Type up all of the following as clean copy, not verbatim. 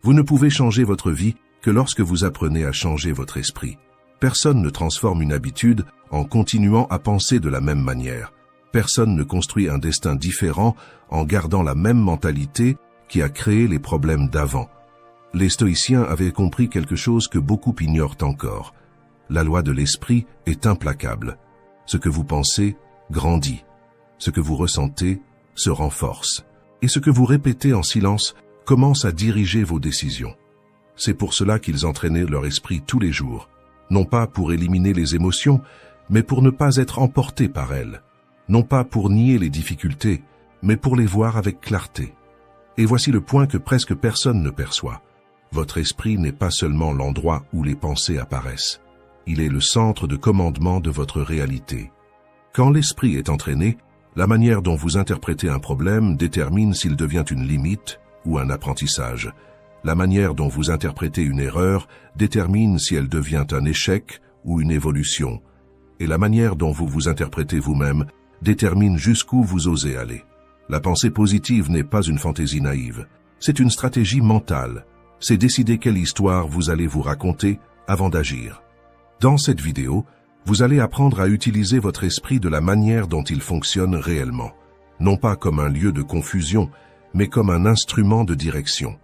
Vous ne pouvez changer votre vie que lorsque vous apprenez à changer votre esprit. Personne ne transforme une habitude en continuant à penser de la même manière. Personne ne construit un destin différent en gardant la même mentalité qui a créé les problèmes d'avant. Les stoïciens avaient compris quelque chose que beaucoup ignorent encore. La loi de l'esprit est implacable. Ce que vous pensez grandit. Ce que vous ressentez se renforce. Et ce que vous répétez en silence commence à diriger vos décisions. C'est pour cela qu'ils entraînaient leur esprit tous les jours. Non pas pour éliminer les émotions, mais pour ne pas être emportés par elles. Non pas pour nier les difficultés, mais pour les voir avec clarté. Et voici le point que presque personne ne perçoit. Votre esprit n'est pas seulement l'endroit où les pensées apparaissent. Il est le centre de commandement de votre réalité. Quand l'esprit est entraîné, la manière dont vous interprétez un problème détermine s'il devient une limite ou un apprentissage. La manière dont vous interprétez une erreur détermine si elle devient un échec ou une évolution. Et la manière dont vous vous interprétez vous-même détermine jusqu'où vous osez aller. La pensée positive n'est pas une fantaisie naïve. C'est une stratégie mentale. C'est décider quelle histoire vous allez vous raconter avant d'agir. Dans cette vidéo, vous allez apprendre à utiliser votre esprit de la manière dont il fonctionne réellement. Non pas comme un lieu de confusion, mais comme un instrument de direction.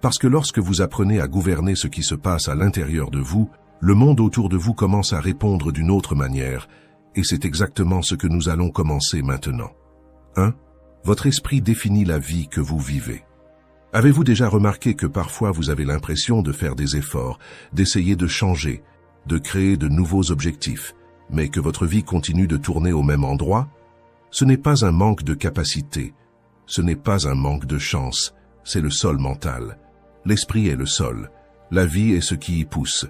Parce que lorsque vous apprenez à gouverner ce qui se passe à l'intérieur de vous, le monde autour de vous commence à répondre d'une autre manière, et c'est exactement ce que nous allons commencer maintenant. 1. Votre esprit définit la vie que vous vivez. Avez-vous déjà remarqué que parfois vous avez l'impression de faire des efforts, d'essayer de changer, de créer de nouveaux objectifs, mais que votre vie continue de tourner au même endroit? Ce n'est pas un manque de capacité, ce n'est pas un manque de chance, c'est le sol mental. L'esprit est le sol, la vie est ce qui y pousse.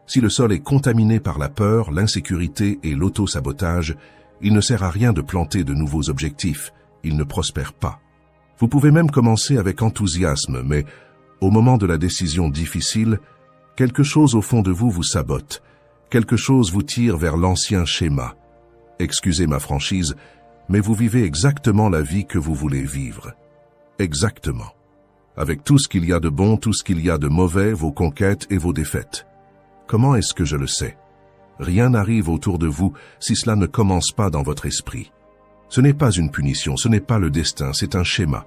Si le sol est contaminé par la peur, l'insécurité et l'auto-sabotage, il ne sert à rien de planter de nouveaux objectifs, il ne prospère pas. Vous pouvez même commencer avec enthousiasme, mais au moment de la décision difficile, quelque chose au fond de vous vous sabote, quelque chose vous tire vers l'ancien schéma. Excusez ma franchise, mais vous vivez exactement la vie que vous voulez vivre. Exactement. Avec tout ce qu'il y a de bon, tout ce qu'il y a de mauvais, vos conquêtes et vos défaites. Comment est-ce que je le sais? Rien n'arrive autour de vous si cela ne commence pas dans votre esprit. Ce n'est pas une punition, ce n'est pas le destin, c'est un schéma.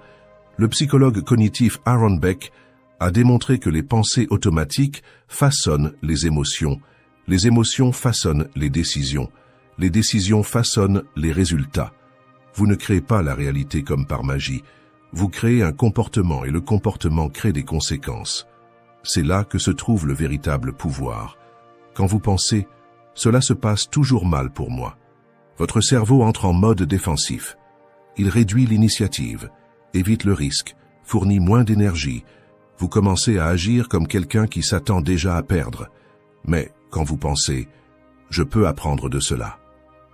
Le psychologue cognitif Aaron Beck a démontré que les pensées automatiques façonnent les émotions façonnent les décisions façonnent les résultats. Vous ne créez pas la réalité comme par magie, vous créez un comportement et le comportement crée des conséquences. C'est là que se trouve le véritable pouvoir. Quand vous pensez « cela se passe toujours mal pour moi », votre cerveau entre en mode défensif. Il réduit l'initiative, évite le risque, fournit moins d'énergie. Vous commencez à agir comme quelqu'un qui s'attend déjà à perdre. Mais quand vous pensez « je peux apprendre de cela »,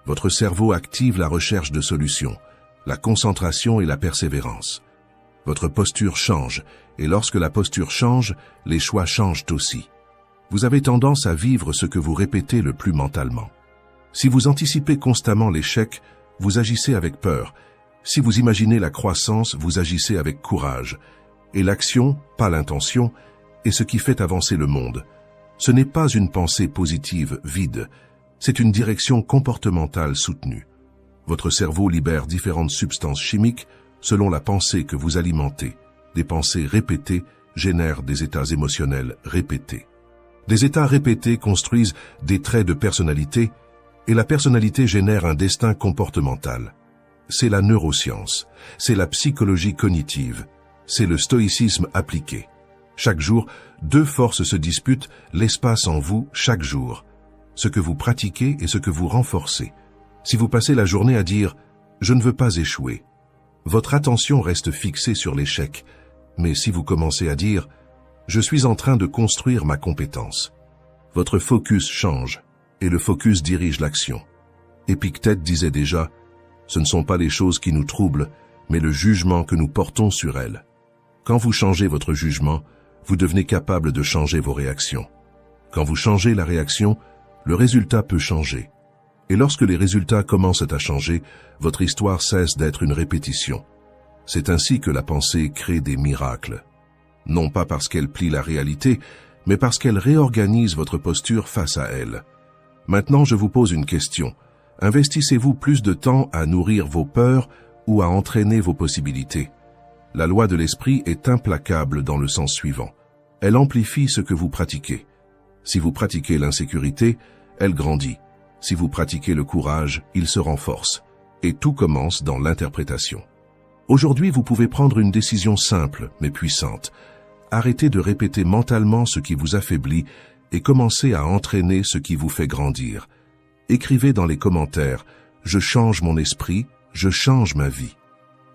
votre cerveau active la recherche de solutions, la concentration et la persévérance. Votre posture change, et lorsque la posture change, les choix changent aussi. Vous avez tendance à vivre ce que vous répétez le plus mentalement. Si vous anticipez constamment l'échec, vous agissez avec peur. Si vous imaginez la croissance, vous agissez avec courage. Et l'action, pas l'intention, est ce qui fait avancer le monde. Ce n'est pas une pensée positive vide, c'est une direction comportementale soutenue. Votre cerveau libère différentes substances chimiques selon la pensée que vous alimentez. Des pensées répétées génèrent des états émotionnels répétés. Des états répétés construisent des traits de personnalité, et la personnalité génère un destin comportemental. C'est la neuroscience, c'est la psychologie cognitive, c'est le stoïcisme appliqué. Chaque jour, deux forces se disputent l'espace en vous chaque jour. Ce que vous pratiquez et ce que vous renforcez. Si vous passez la journée à dire « je ne veux pas échouer », votre attention reste fixée sur l'échec. Mais si vous commencez à dire « je suis en train de construire ma compétence », votre focus change et le focus dirige l'action. Épictète disait déjà « ce ne sont pas les choses qui nous troublent, mais le jugement que nous portons sur elles ». Quand vous changez votre jugement, vous devenez capable de changer vos réactions. Quand vous changez la réaction, le résultat peut changer. Et lorsque les résultats commencent à changer, votre histoire cesse d'être une répétition. C'est ainsi que la pensée crée des miracles. non pas parce qu'elle plie la réalité, mais parce qu'elle réorganise votre posture face à elle. Maintenant, je vous pose une question. Investissez-vous plus de temps à nourrir vos peurs ou à entraîner vos possibilités? La loi de l'esprit est implacable dans le sens suivant. Elle amplifie ce que vous pratiquez. Si vous pratiquez l'insécurité, elle grandit. Si vous pratiquez le courage, il se renforce. Et tout commence dans l'interprétation. Aujourd'hui, vous pouvez prendre une décision simple mais puissante. Arrêtez de répéter mentalement ce qui vous affaiblit et commencez à entraîner ce qui vous fait grandir. Écrivez dans les commentaires « Je change mon esprit, je change ma vie ».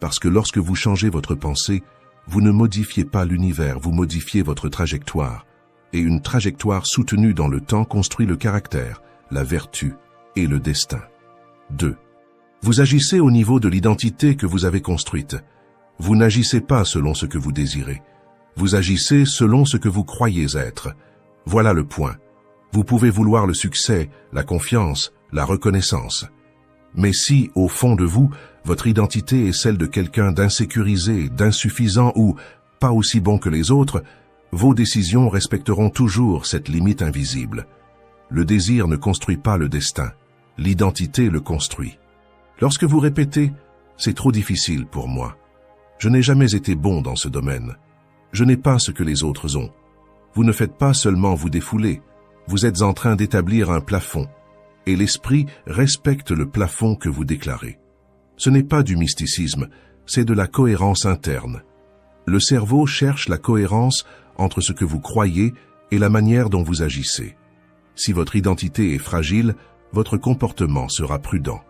Parce que lorsque vous changez votre pensée, vous ne modifiez pas l'univers, vous modifiez votre trajectoire. Et une trajectoire soutenue dans le temps construit le caractère, la vertu et le destin. 2. Vous agissez au niveau de l'identité que vous avez construite. Vous n'agissez pas selon ce que vous désirez. Vous agissez selon ce que vous croyez être. Voilà le point. Vous pouvez vouloir le succès, la confiance, la reconnaissance. Mais si, au fond de vous, votre identité est celle de quelqu'un d'insécurisé, d'insuffisant ou pas aussi bon que les autres, vos décisions respecteront toujours cette limite invisible. Le désir ne construit pas le destin. L'identité le construit. Lorsque vous répétez « c'est trop difficile pour moi »,« je n'ai jamais été bon dans ce domaine »,« je n'ai pas ce que les autres ont », vous ne faites pas seulement vous défouler, vous êtes en train d'établir un plafond, et l'esprit respecte le plafond que vous déclarez. Ce n'est pas du mysticisme, c'est de la cohérence interne. Le cerveau cherche la cohérence entre ce que vous croyez et la manière dont vous agissez. Si votre identité est fragile, votre comportement sera prudent.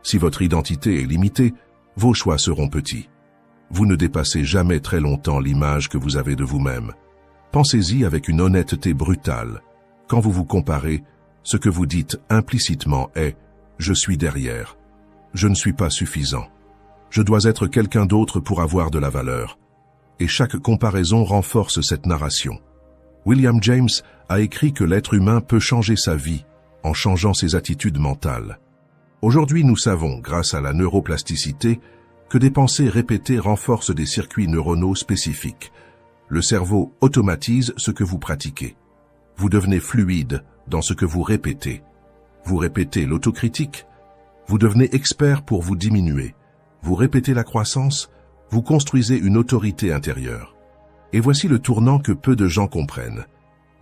Si votre identité est limitée, vos choix seront petits. Vous ne dépassez jamais très longtemps l'image que vous avez de vous-même. Pensez-y avec une honnêteté brutale. Quand vous vous comparez, ce que vous dites implicitement est « je suis derrière »,« je ne suis pas suffisant »,« je dois être quelqu'un d'autre pour avoir de la valeur ». Et chaque comparaison renforce cette narration. William James a écrit que l'être humain peut changer sa vie en changeant ses attitudes mentales. Aujourd'hui, nous savons, grâce à la neuroplasticité, que des pensées répétées renforcent des circuits neuronaux spécifiques. Le cerveau automatise ce que vous pratiquez. Vous devenez fluide dans ce que vous répétez. Vous répétez l'autocritique. Vous devenez expert pour vous diminuer. Vous répétez la croissance. Vous construisez une autorité intérieure. Et voici le tournant que peu de gens comprennent.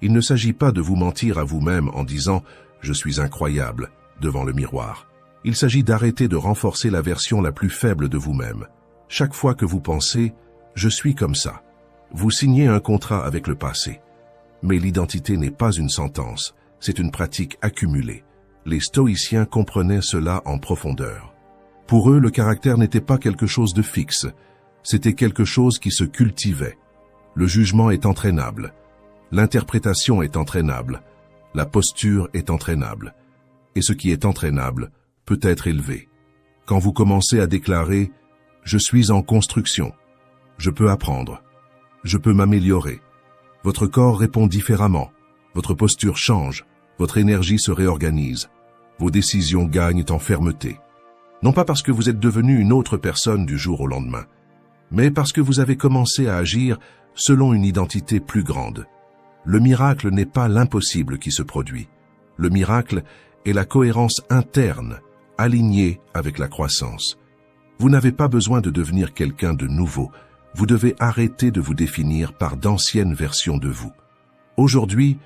Il ne s'agit pas de vous mentir à vous-même en disant « je suis incroyable » devant le miroir. Il s'agit d'arrêter de renforcer la version la plus faible de vous-même. Chaque fois que vous pensez « je suis comme ça », vous signez un contrat avec le passé. Mais l'identité n'est pas une sentence, c'est une pratique accumulée. Les stoïciens comprenaient cela en profondeur. Pour eux, le caractère n'était pas quelque chose de fixe, c'était quelque chose qui se cultivait. Le jugement est entraînable, l'interprétation est entraînable, la posture est entraînable. Et ce qui est entraînable peut être élevé. Quand vous commencez à déclarer « je suis en construction »,« je peux apprendre »,« je peux m'améliorer », votre corps répond différemment, votre posture change, votre énergie se réorganise, vos décisions gagnent en fermeté. Non pas parce que vous êtes devenu une autre personne du jour au lendemain, mais parce que vous avez commencé à agir selon une identité plus grande. Le miracle n'est pas l'impossible qui se produit. Le miracle est la cohérence interne, alignée avec la croissance. Vous n'avez pas besoin de devenir quelqu'un de nouveau. Vous devez arrêter de vous définir par d'anciennes versions de vous. Aujourd'hui,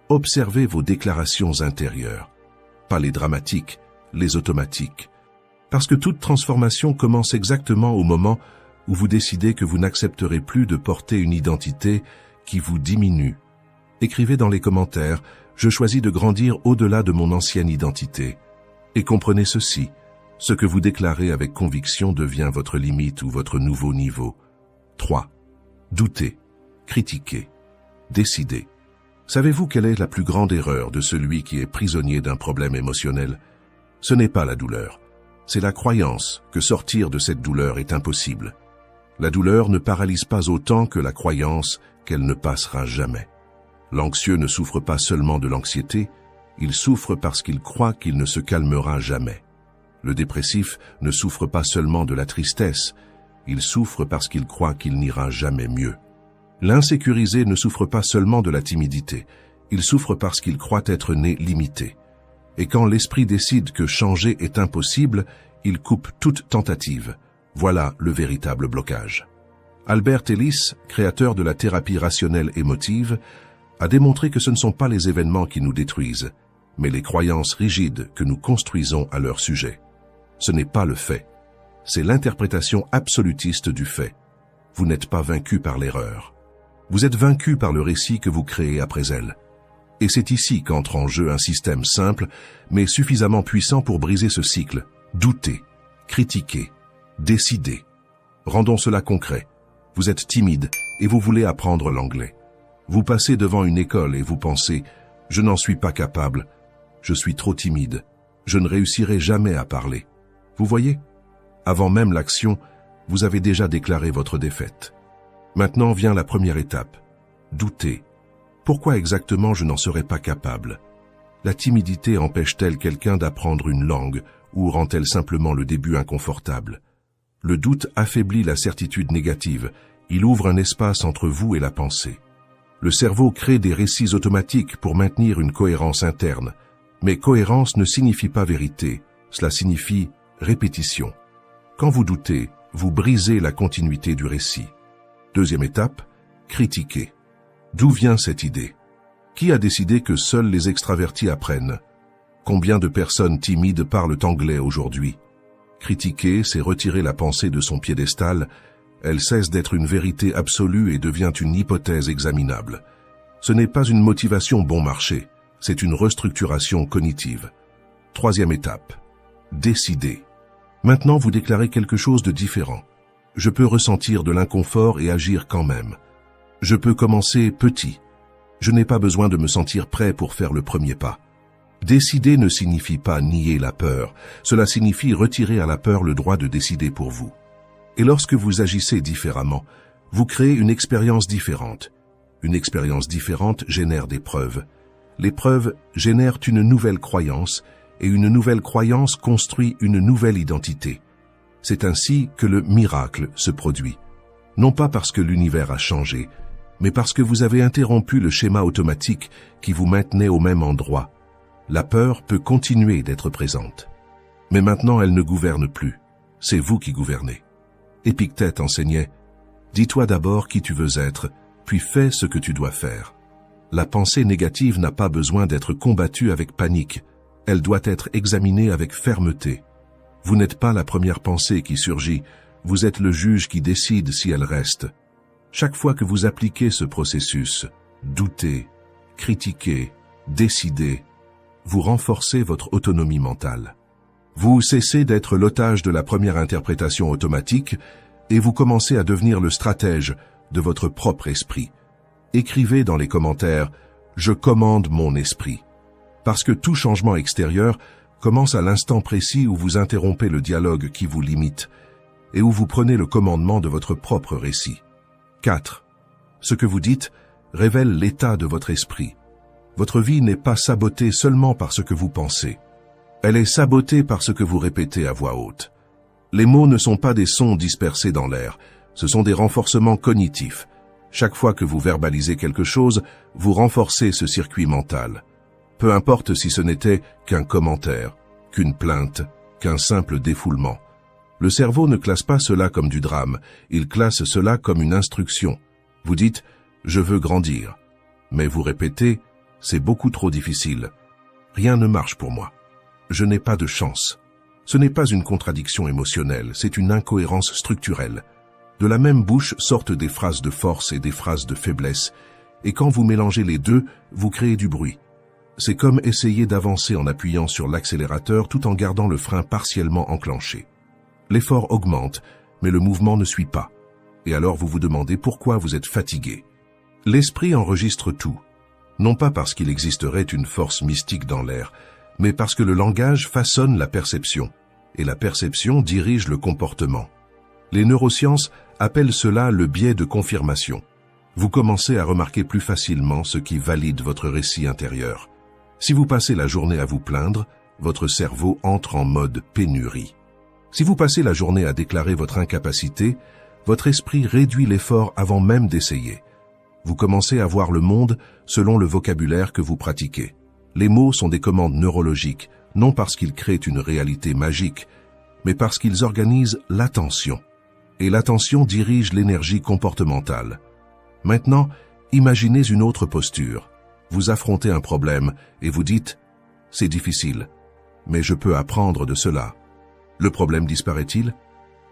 observez vos déclarations intérieures, pas les dramatiques, les automatiques. Parce que toute transformation commence exactement au moment où vous décidez que vous n'accepterez plus de porter une identité qui vous diminue. Écrivez dans les commentaires « Je choisis de grandir au-delà de mon ancienne identité ». Et comprenez ceci, ce que vous déclarez avec conviction devient votre limite ou votre nouveau niveau. 3. Doutez, critiquez, décidez. Savez-vous quelle est la plus grande erreur de celui qui est prisonnier d'un problème émotionnel? Ce n'est pas la douleur, c'est la croyance que sortir de cette douleur est impossible. La douleur ne paralyse pas autant que la croyance qu'elle ne passera jamais. L'anxieux ne souffre pas seulement de l'anxiété, il souffre parce qu'il croit qu'il ne se calmera jamais. Le dépressif ne souffre pas seulement de la tristesse, il souffre parce qu'il croit qu'il n'ira jamais mieux. L'insécurisé ne souffre pas seulement de la timidité, il souffre parce qu'il croit être né limité. Et quand l'esprit décide que changer est impossible, il coupe toute tentative. Voilà le véritable blocage. Albert Ellis, créateur de la thérapie rationnelle émotive, a démontré que ce ne sont pas les événements qui nous détruisent, mais les croyances rigides que nous construisons à leur sujet. Ce n'est pas le fait, c'est l'interprétation absolutiste du fait. Vous n'êtes pas vaincu par l'erreur. Vous êtes vaincu par le récit que vous créez après elle. Et c'est ici qu'entre en jeu un système simple, mais suffisamment puissant pour briser ce cycle. Douter, critiquer, décider. Rendons cela concret. Vous êtes timide et vous voulez apprendre l'anglais. Vous passez devant une école et vous pensez « Je n'en suis pas capable, je suis trop timide, je ne réussirai jamais à parler ». Vous voyez? Avant même l'action, vous avez déjà déclaré votre défaite. Maintenant vient la première étape. Douter. Pourquoi exactement je n'en serais pas capable? La timidité empêche-t-elle quelqu'un d'apprendre une langue ou rend-elle simplement le début inconfortable? Le doute affaiblit la certitude négative. Il ouvre un espace entre vous et la pensée. Le cerveau crée des récits automatiques pour maintenir une cohérence interne. Mais cohérence ne signifie pas vérité, cela signifie répétition. Quand vous doutez, vous brisez la continuité du récit. Deuxième étape, critiquer. D'où vient cette idée? Qui a décidé que seuls les extravertis apprennent? Combien de personnes timides parlent anglais aujourd'hui? Critiquer, c'est retirer la pensée de son piédestal. Elle cesse d'être une vérité absolue et devient une hypothèse examinable. Ce n'est pas une motivation bon marché, c'est une restructuration cognitive. Troisième étape, décider. Maintenant, vous déclarez quelque chose de différent. Je peux ressentir de l'inconfort et agir quand même. Je peux commencer petit. Je n'ai pas besoin de me sentir prêt pour faire le premier pas. Décider ne signifie pas nier la peur. Cela signifie retirer à la peur le droit de décider pour vous. Et lorsque vous agissez différemment, vous créez une expérience différente. Une expérience différente génère des preuves. Les preuves génèrent une nouvelle croyance, et une nouvelle croyance construit une nouvelle identité. C'est ainsi que le miracle se produit. Non pas parce que l'univers a changé, mais parce que vous avez interrompu le schéma automatique qui vous maintenait au même endroit. La peur peut continuer d'être présente. Mais maintenant, elle ne gouverne plus. C'est vous qui gouvernez. Épictète enseignait « Dis-toi d'abord qui tu veux être, puis fais ce que tu dois faire ». La pensée négative n'a pas besoin d'être combattue avec panique. Elle doit être examinée avec fermeté. Vous n'êtes pas la première pensée qui surgit, vous êtes le juge qui décide si elle reste. Chaque fois que vous appliquez ce processus, douter, critiquer, décider, vous renforcez votre autonomie mentale. Vous cessez d'être l'otage de la première interprétation automatique et vous commencez à devenir le stratège de votre propre esprit. Écrivez dans les commentaires « Je commande mon esprit ». Parce que tout changement extérieur commence à l'instant précis où vous interrompez le dialogue qui vous limite et où vous prenez le commandement de votre propre récit. 4. Ce que vous dites révèle l'état de votre esprit. Votre vie n'est pas sabotée seulement par ce que vous pensez. Elle est sabotée par ce que vous répétez à voix haute. Les mots ne sont pas des sons dispersés dans l'air, ce sont des renforcements cognitifs. Chaque fois que vous verbalisez quelque chose, vous renforcez ce circuit mental. Peu importe si ce n'était qu'un commentaire, qu'une plainte, qu'un simple défoulement. Le cerveau ne classe pas cela comme du drame, il classe cela comme une instruction. Vous dites « je veux grandir », mais vous répétez « c'est beaucoup trop difficile, rien ne marche pour moi, je n'ai pas de chance ». Ce n'est pas une contradiction émotionnelle, c'est une incohérence structurelle. De la même bouche sortent des phrases de force et des phrases de faiblesse, et quand vous mélangez les deux, vous créez du bruit. C'est comme essayer d'avancer en appuyant sur l'accélérateur tout en gardant le frein partiellement enclenché. L'effort augmente, mais le mouvement ne suit pas. Et alors vous vous demandez pourquoi vous êtes fatigué. L'esprit enregistre tout, non pas parce qu'il existerait une force mystique dans l'air, mais parce que le langage façonne la perception, et la perception dirige le comportement. Les neurosciences appellent cela le biais de confirmation. Vous commencez à remarquer plus facilement ce qui valide votre récit intérieur. Si vous passez la journée à vous plaindre, votre cerveau entre en mode pénurie. Si vous passez la journée à déclarer votre incapacité, votre esprit réduit l'effort avant même d'essayer. Vous commencez à voir le monde selon le vocabulaire que vous pratiquez. Les mots sont des commandes neurologiques, non parce qu'ils créent une réalité magique, mais parce qu'ils organisent l'attention. Et l'attention dirige l'énergie comportementale. Maintenant, imaginez une autre posture. Vous affrontez un problème et vous dites « c'est difficile, mais je peux apprendre de cela ». Le problème disparaît-il?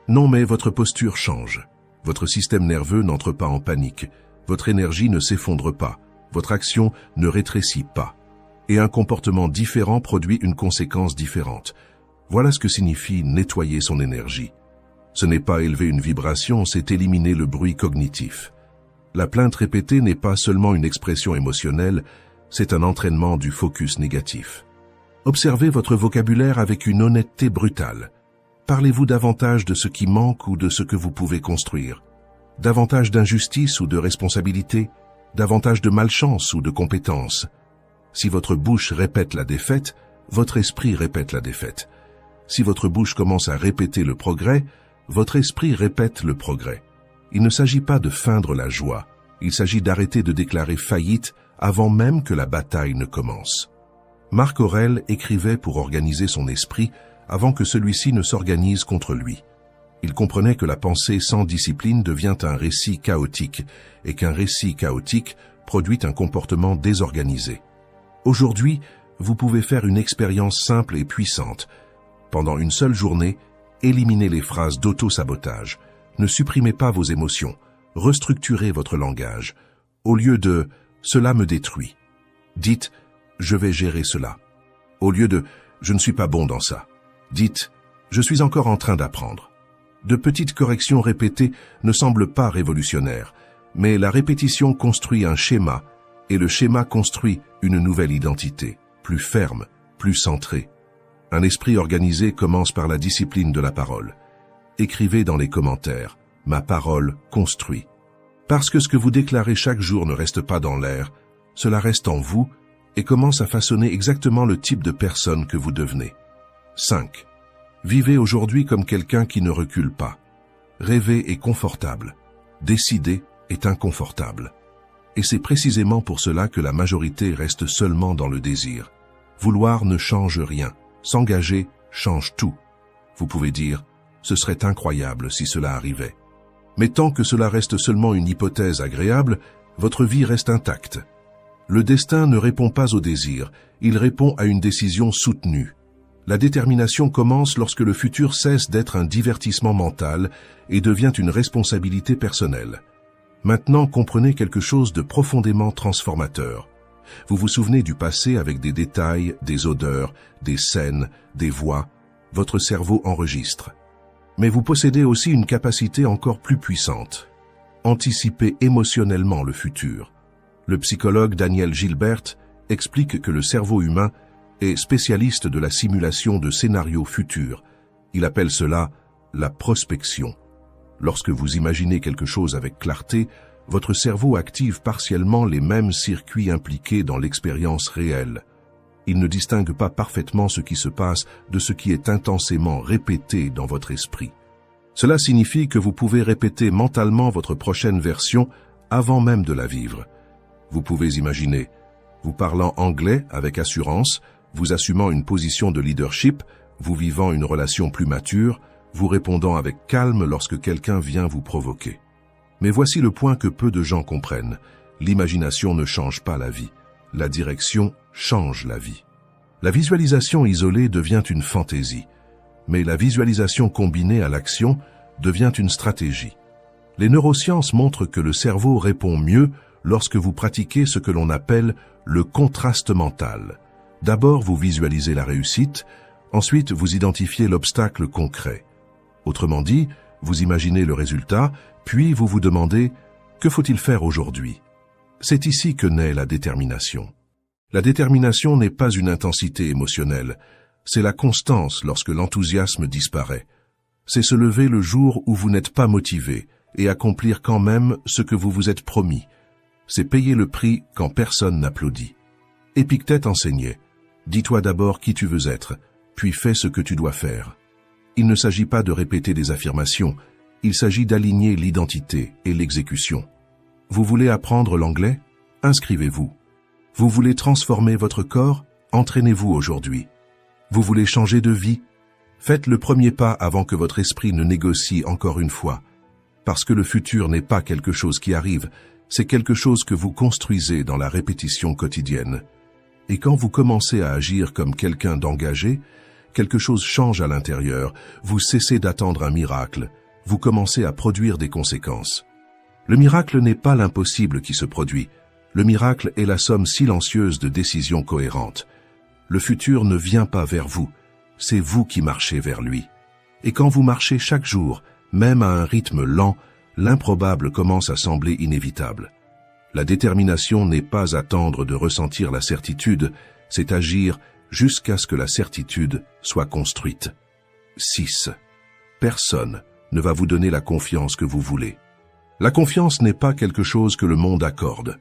Non, mais votre posture change. Votre système nerveux n'entre pas en panique. Votre énergie ne s'effondre pas. Votre action ne rétrécit pas. Et un comportement différent produit une conséquence différente. Voilà ce que signifie nettoyer son énergie. Ce n'est pas élever une vibration, c'est éliminer le bruit cognitif. La plainte répétée n'est pas seulement une expression émotionnelle, c'est un entraînement du focus négatif. Observez votre vocabulaire avec une honnêteté brutale. Parlez-vous davantage de ce qui manque ou de ce que vous pouvez construire? Davantage d'injustice ou de responsabilité? Davantage de malchance ou de compétence? Si votre bouche répète la défaite, votre esprit répète la défaite. Si votre bouche commence à répéter le progrès, votre esprit répète le progrès. Il ne s'agit pas de feindre la joie, il s'agit d'arrêter de déclarer faillite avant même que la bataille ne commence. Marc Aurèle écrivait pour organiser son esprit avant que celui-ci ne s'organise contre lui. Il comprenait que la pensée sans discipline devient un récit chaotique et qu'un récit chaotique produit un comportement désorganisé. Aujourd'hui, vous pouvez faire une expérience simple et puissante. Pendant une seule journée, éliminez les phrases d'auto-sabotage. Ne supprimez pas vos émotions. Restructurez votre langage. Au lieu de « cela me détruit », dites « je vais gérer cela ». Au lieu de « je ne suis pas bon dans ça », dites « je suis encore en train d'apprendre ». De petites corrections répétées ne semblent pas révolutionnaires, mais la répétition construit un schéma, et le schéma construit une nouvelle identité, plus ferme, plus centrée. Un esprit organisé commence par la discipline de la parole. Écrivez dans les commentaires « Ma parole construit ». Parce que ce que vous déclarez chaque jour ne reste pas dans l'air, cela reste en vous et commence à façonner exactement le type de personne que vous devenez. 5. Vivez aujourd'hui comme quelqu'un qui ne recule pas. Rêver est confortable. Décider est inconfortable. Et c'est précisément pour cela que la majorité reste seulement dans le désir. Vouloir ne change rien. S'engager change tout. Vous pouvez dire « ce serait incroyable si cela arrivait ». Mais tant que cela reste seulement une hypothèse agréable, votre vie reste intacte. Le destin ne répond pas au désir, il répond à une décision soutenue. La détermination commence lorsque le futur cesse d'être un divertissement mental et devient une responsabilité personnelle. Maintenant, comprenez quelque chose de profondément transformateur. Vous vous souvenez du passé avec des détails, des odeurs, des scènes, des voix. Votre cerveau enregistre. Mais vous possédez aussi une capacité encore plus puissante. Anticiper émotionnellement le futur. Le psychologue Daniel Gilbert explique que le cerveau humain est spécialiste de la simulation de scénarios futurs. Il appelle cela la prospection. Lorsque vous imaginez quelque chose avec clarté, votre cerveau active partiellement les mêmes circuits impliqués dans l'expérience réelle. Il ne distingue pas parfaitement ce qui se passe de ce qui est intensément répété dans votre esprit. Cela signifie que vous pouvez répéter mentalement votre prochaine version avant même de la vivre. Vous pouvez imaginer, vous parlant anglais avec assurance, vous assumant une position de leadership, vous vivant une relation plus mature, vous répondant avec calme lorsque quelqu'un vient vous provoquer. Mais voici le point que peu de gens comprennent. L'imagination ne change pas la vie. La direction change la vie. La visualisation isolée devient une fantaisie, mais la visualisation combinée à l'action devient une stratégie. Les neurosciences montrent que le cerveau répond mieux lorsque vous pratiquez ce que l'on appelle le contraste mental. D'abord, vous visualisez la réussite, ensuite vous identifiez l'obstacle concret. Autrement dit, vous imaginez le résultat, puis vous vous demandez « que faut-il faire aujourd'hui ?» C'est ici que naît la détermination. La détermination n'est pas une intensité émotionnelle, c'est la constance lorsque l'enthousiasme disparaît. C'est se lever le jour où vous n'êtes pas motivé et accomplir quand même ce que vous vous êtes promis. C'est payer le prix quand personne n'applaudit. Épictète enseignait « Dis-toi d'abord qui tu veux être, puis fais ce que tu dois faire ». Il ne s'agit pas de répéter des affirmations, il s'agit d'aligner l'identité et l'exécution. Vous voulez apprendre l'anglais? Inscrivez-vous. Vous voulez transformer votre corps? Entraînez-vous aujourd'hui. Vous voulez changer de vie? Faites le premier pas avant que votre esprit ne négocie encore une fois. Parce que le futur n'est pas quelque chose qui arrive, c'est quelque chose que vous construisez dans la répétition quotidienne. Et quand vous commencez à agir comme quelqu'un d'engagé, quelque chose change à l'intérieur, vous cessez d'attendre un miracle, vous commencez à produire des conséquences. Le miracle n'est pas l'impossible qui se produit, le miracle est la somme silencieuse de décisions cohérentes. Le futur ne vient pas vers vous, c'est vous qui marchez vers lui. Et quand vous marchez chaque jour, même à un rythme lent, l'improbable commence à sembler inévitable. La détermination n'est pas attendre de ressentir la certitude, c'est agir jusqu'à ce que la certitude soit construite. 6. Personne ne va vous donner la confiance que vous voulez. La confiance n'est pas quelque chose que le monde accorde.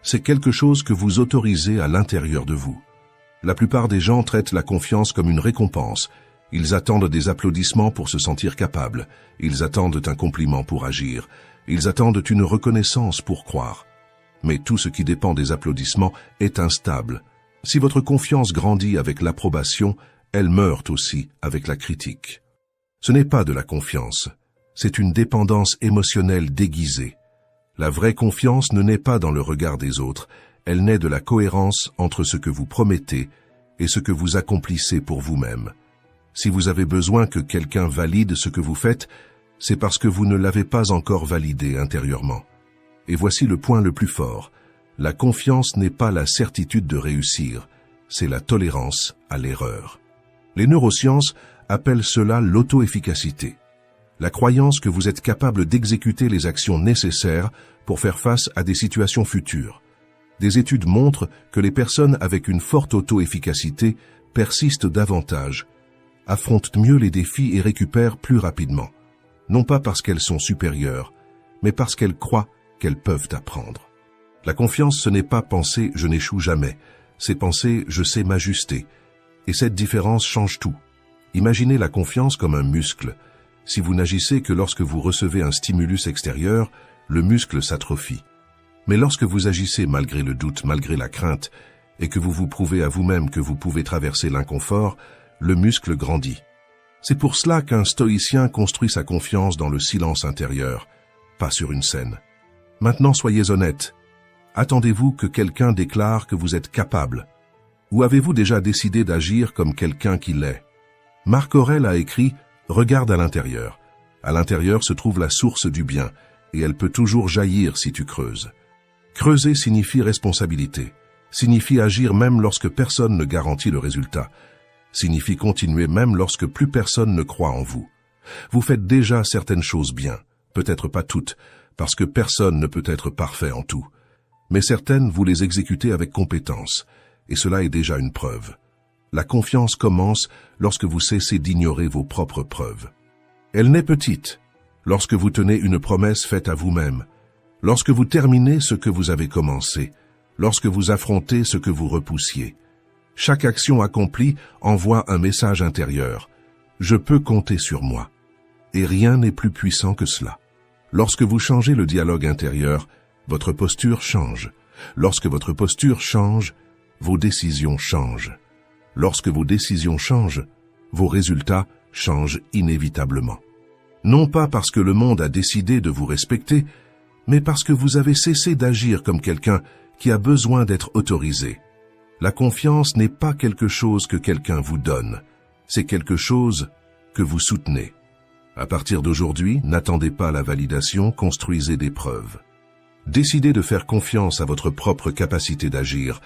C'est quelque chose que vous autorisez à l'intérieur de vous. La plupart des gens traitent la confiance comme une récompense. Ils attendent des applaudissements pour se sentir capables. Ils attendent un compliment pour agir. Ils attendent une reconnaissance pour croire. Mais tout ce qui dépend des applaudissements est instable. Si votre confiance grandit avec l'approbation, elle meurt aussi avec la critique. Ce n'est pas de la confiance, c'est une dépendance émotionnelle déguisée. La vraie confiance ne naît pas dans le regard des autres, elle naît de la cohérence entre ce que vous promettez et ce que vous accomplissez pour vous-même. Si vous avez besoin que quelqu'un valide ce que vous faites, c'est parce que vous ne l'avez pas encore validé intérieurement. Et voici le point le plus fort. La confiance n'est pas la certitude de réussir, c'est la tolérance à l'erreur. Les neurosciences appellent cela l'auto-efficacité. La croyance que vous êtes capable d'exécuter les actions nécessaires pour faire face à des situations futures. Des études montrent que les personnes avec une forte auto-efficacité persistent davantage, affrontent mieux les défis et récupèrent plus rapidement. Non pas parce qu'elles sont supérieures, mais parce qu'elles croient qu'elles peuvent apprendre. La confiance, ce n'est pas penser « je n'échoue jamais », c'est penser « je sais m'ajuster ». Et cette différence change tout. Imaginez la confiance comme un muscle. Si vous n'agissez que lorsque vous recevez un stimulus extérieur, le muscle s'atrophie. Mais lorsque vous agissez malgré le doute, malgré la crainte, et que vous vous prouvez à vous-même que vous pouvez traverser l'inconfort, le muscle grandit. C'est pour cela qu'un stoïcien construit sa confiance dans le silence intérieur, pas sur une scène. Maintenant, soyez honnête. Attendez-vous que quelqu'un déclare que vous êtes capable? Ou avez-vous déjà décidé d'agir comme quelqu'un qui l'est? Marc Aurèle a écrit « Regarde à l'intérieur ». À l'intérieur se trouve la source du bien, et elle peut toujours jaillir si tu creuses. Creuser signifie responsabilité, signifie agir même lorsque personne ne garantit le résultat, signifie continuer même lorsque plus personne ne croit en vous. Vous faites déjà certaines choses bien, peut-être pas toutes, parce que personne ne peut être parfait en tout. Mais certaines, vous les exécutez avec compétence, et cela est déjà une preuve. La confiance commence lorsque vous cessez d'ignorer vos propres preuves. Elle naît petite, lorsque vous tenez une promesse faite à vous-même, lorsque vous terminez ce que vous avez commencé, lorsque vous affrontez ce que vous repoussiez. Chaque action accomplie envoie un message intérieur. Je peux compter sur moi. Et rien n'est plus puissant que cela. Lorsque vous changez le dialogue intérieur, votre posture change. Lorsque votre posture change, vos décisions changent. Lorsque vos décisions changent, vos résultats changent inévitablement. Non pas parce que le monde a décidé de vous respecter, mais parce que vous avez cessé d'agir comme quelqu'un qui a besoin d'être autorisé. La confiance n'est pas quelque chose que quelqu'un vous donne, c'est quelque chose que vous soutenez. À partir d'aujourd'hui, n'attendez pas la validation, construisez des preuves. Décidez de faire confiance à votre propre capacité d'agir,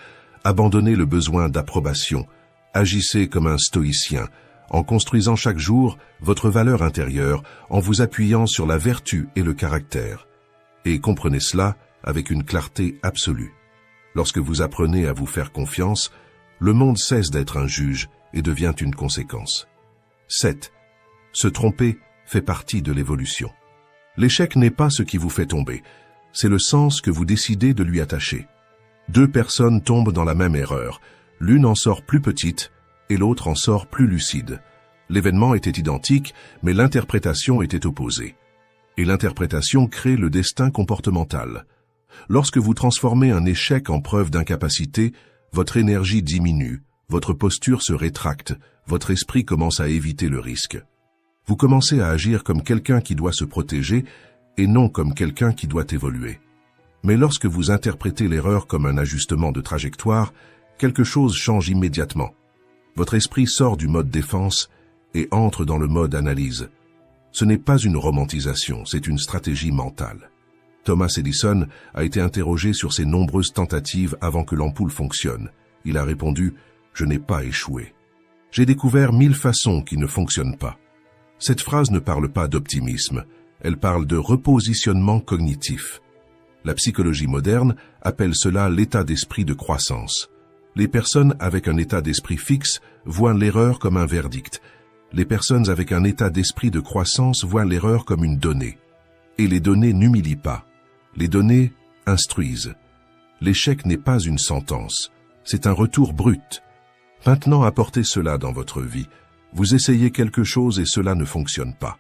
abandonnez le besoin d'approbation, agissez comme un stoïcien, en construisant chaque jour votre valeur intérieure, en vous appuyant sur la vertu et le caractère. Et comprenez cela avec une clarté absolue. Lorsque vous apprenez à vous faire confiance, le monde cesse d'être un juge et devient une conséquence. 7. Se tromper fait partie de l'évolution. L'échec n'est pas ce qui vous fait tomber, c'est le sens que vous décidez de lui attacher. Deux personnes tombent dans la même erreur, l'une en sort plus petite et l'autre en sort plus lucide. L'événement était identique, mais l'interprétation était opposée. Et l'interprétation crée le destin comportemental. Lorsque vous transformez un échec en preuve d'incapacité, votre énergie diminue, votre posture se rétracte, votre esprit commence à éviter le risque. Vous commencez à agir comme quelqu'un qui doit se protéger et non comme quelqu'un qui doit évoluer. Mais lorsque vous interprétez l'erreur comme un ajustement de trajectoire, quelque chose change immédiatement. Votre esprit sort du mode défense et entre dans le mode analyse. Ce n'est pas une romantisation, c'est une stratégie mentale. Thomas Edison a été interrogé sur ses nombreuses tentatives avant que l'ampoule fonctionne. Il a répondu « Je n'ai pas échoué. J'ai découvert 1000 façons qui ne fonctionnent pas. » Cette phrase ne parle pas d'optimisme, elle parle de repositionnement cognitif. La psychologie moderne appelle cela l'état d'esprit de croissance. Les personnes avec un état d'esprit fixe voient l'erreur comme un verdict. Les personnes avec un état d'esprit de croissance voient l'erreur comme une donnée. Et les données n'humilient pas. Les données instruisent. L'échec n'est pas une sentence, c'est un retour brut. Maintenant, apportez cela dans votre vie. Vous essayez quelque chose et cela ne fonctionne pas.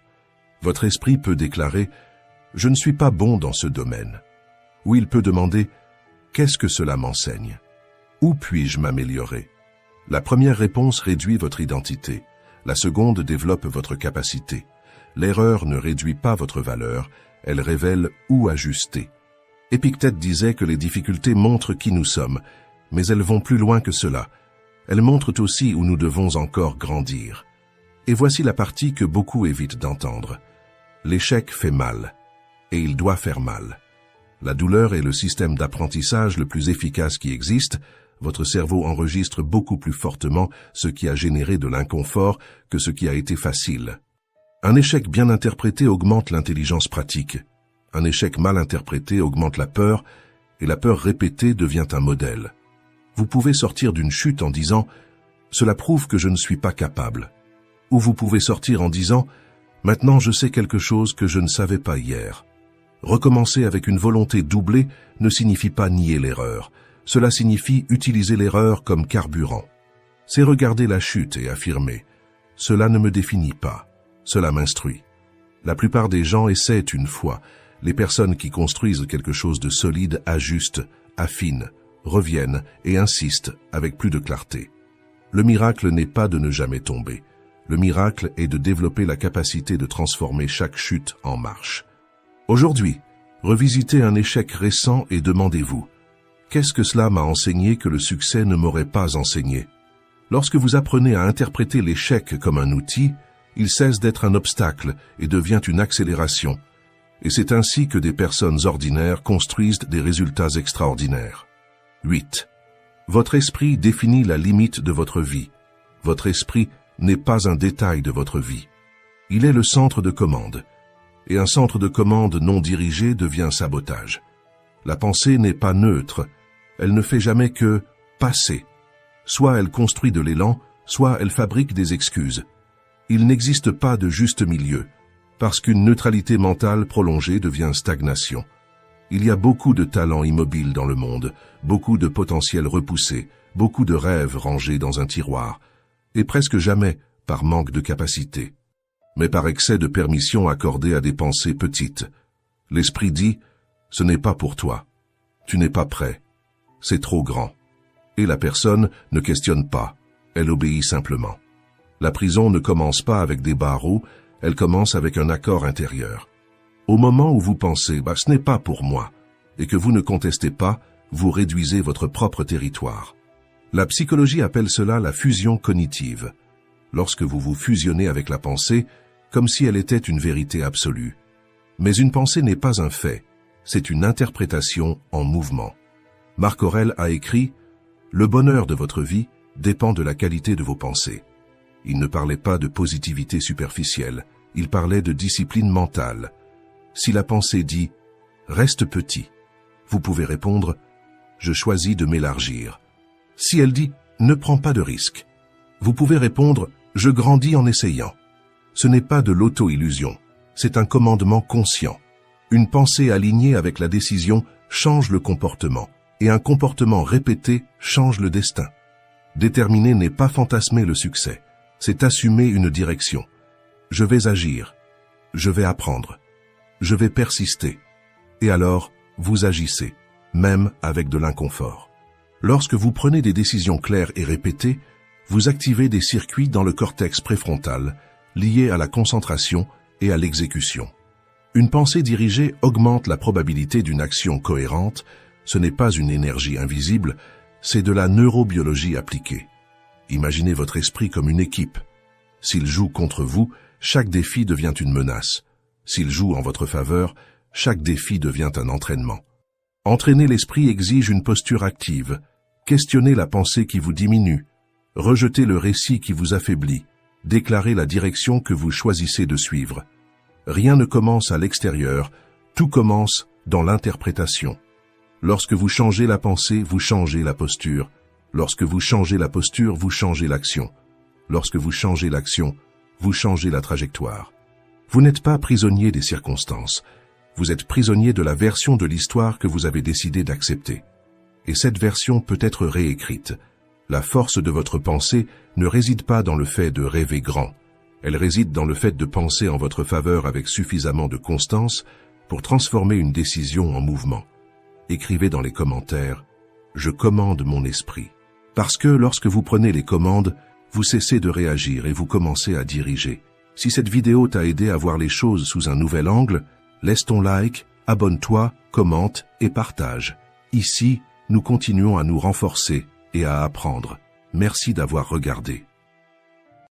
Votre esprit peut déclarer « Je ne suis pas bon dans ce domaine ». Ou il peut demander « Qu'est-ce que cela m'enseigne ? Où puis-je m'améliorer ?» La première réponse réduit votre identité. La seconde développe votre capacité. L'erreur ne réduit pas votre valeur, elle révèle où ajuster. Épictète disait que les difficultés montrent qui nous sommes, mais elles vont plus loin que cela. Elles montrent aussi où nous devons encore grandir. Et voici la partie que beaucoup évitent d'entendre. L'échec fait mal, et il doit faire mal. La douleur est le système d'apprentissage le plus efficace qui existe. Votre cerveau enregistre beaucoup plus fortement ce qui a généré de l'inconfort que ce qui a été facile. Un échec bien interprété augmente l'intelligence pratique. Un échec mal interprété augmente la peur, et la peur répétée devient un modèle. Vous pouvez sortir d'une chute en disant « Cela prouve que je ne suis pas capable ». Ou vous pouvez sortir en disant « Maintenant je sais quelque chose que je ne savais pas hier ». Recommencer avec une volonté doublée ne signifie pas nier l'erreur. Cela signifie utiliser l'erreur comme carburant. C'est regarder la chute et affirmer « Cela ne me définit pas, cela m'instruit ». La plupart des gens essaient une fois. Les personnes qui construisent quelque chose de solide ajustent, affinent, reviennent et insistent avec plus de clarté. Le miracle n'est pas de ne jamais tomber. Le miracle est de développer la capacité de transformer chaque chute en marche. Aujourd'hui, revisitez un échec récent et demandez-vous « Qu'est-ce que cela m'a enseigné que le succès ne m'aurait pas enseigné ?» Lorsque vous apprenez à interpréter l'échec comme un outil, il cesse d'être un obstacle et devient une accélération. Et c'est ainsi que des personnes ordinaires construisent des résultats extraordinaires. 8. Votre esprit définit la limite de votre vie. Votre esprit n'est pas un détail de votre vie. Il est le centre de commande. Et un centre de commande non dirigé devient sabotage. La pensée n'est pas neutre. Elle ne fait jamais que passer. Soit elle construit de l'élan, soit elle fabrique des excuses. Il n'existe pas de juste milieu, parce qu'une neutralité mentale prolongée devient stagnation. Il y a beaucoup de talents immobiles dans le monde, beaucoup de potentiels repoussés, beaucoup de rêves rangés dans un tiroir, et presque jamais par manque de capacité, mais par excès de permission accordée à des pensées petites. L'esprit dit « Ce n'est pas pour toi, tu n'es pas prêt, c'est trop grand ». Et la personne ne questionne pas, elle obéit simplement. La prison ne commence pas avec des barreaux, elle commence avec un accord intérieur. Au moment où vous pensez « ce n'est pas pour moi » et que vous ne contestez pas, vous réduisez votre propre territoire. La psychologie appelle cela la fusion cognitive. Lorsque vous vous fusionnez avec la pensée, comme si elle était une vérité absolue. Mais une pensée n'est pas un fait, c'est une interprétation en mouvement. Marc Aurèle a écrit « Le bonheur de votre vie dépend de la qualité de vos pensées ». Il ne parlait pas de positivité superficielle, il parlait de discipline mentale. Si la pensée dit « Reste petit », vous pouvez répondre « Je choisis de m'élargir ». Si elle dit « Ne prends pas de risque », vous pouvez répondre « Je grandis en essayant ». Ce n'est pas de l'auto-illusion, c'est un commandement conscient. Une pensée alignée avec la décision change le comportement, et un comportement répété change le destin. Déterminer n'est pas fantasmer le succès, c'est assumer une direction. Je vais agir, je vais apprendre, je vais persister, et alors vous agissez, même avec de l'inconfort. Lorsque vous prenez des décisions claires et répétées, vous activez des circuits dans le cortex préfrontal, liés à la concentration et à l'exécution. Une pensée dirigée augmente la probabilité d'une action cohérente. Ce n'est pas une énergie invisible, c'est de la neurobiologie appliquée. Imaginez votre esprit comme une équipe. S'il joue contre vous, chaque défi devient une menace. S'il joue en votre faveur, chaque défi devient un entraînement. Entraîner l'esprit exige une posture active. Questionnez la pensée qui vous diminue. Rejetez le récit qui vous affaiblit. Déclarez la direction que vous choisissez de suivre. Rien ne commence à l'extérieur, tout commence dans l'interprétation. Lorsque vous changez la pensée, vous changez la posture. Lorsque vous changez la posture, vous changez l'action. Lorsque vous changez l'action, vous changez la trajectoire. Vous n'êtes pas prisonnier des circonstances. Vous êtes prisonnier de la version de l'histoire que vous avez décidé d'accepter. Et cette version peut être réécrite. La force de votre pensée ne réside pas dans le fait de rêver grand. Elle réside dans le fait de penser en votre faveur avec suffisamment de constance pour transformer une décision en mouvement. Écrivez dans les commentaires « Je commande mon esprit ». Parce que lorsque vous prenez les commandes, vous cessez de réagir et vous commencez à diriger. Si cette vidéo t'a aidé à voir les choses sous un nouvel angle, laisse ton like, abonne-toi, commente et partage. Ici, nous continuons à nous renforcer et à apprendre. Merci d'avoir regardé.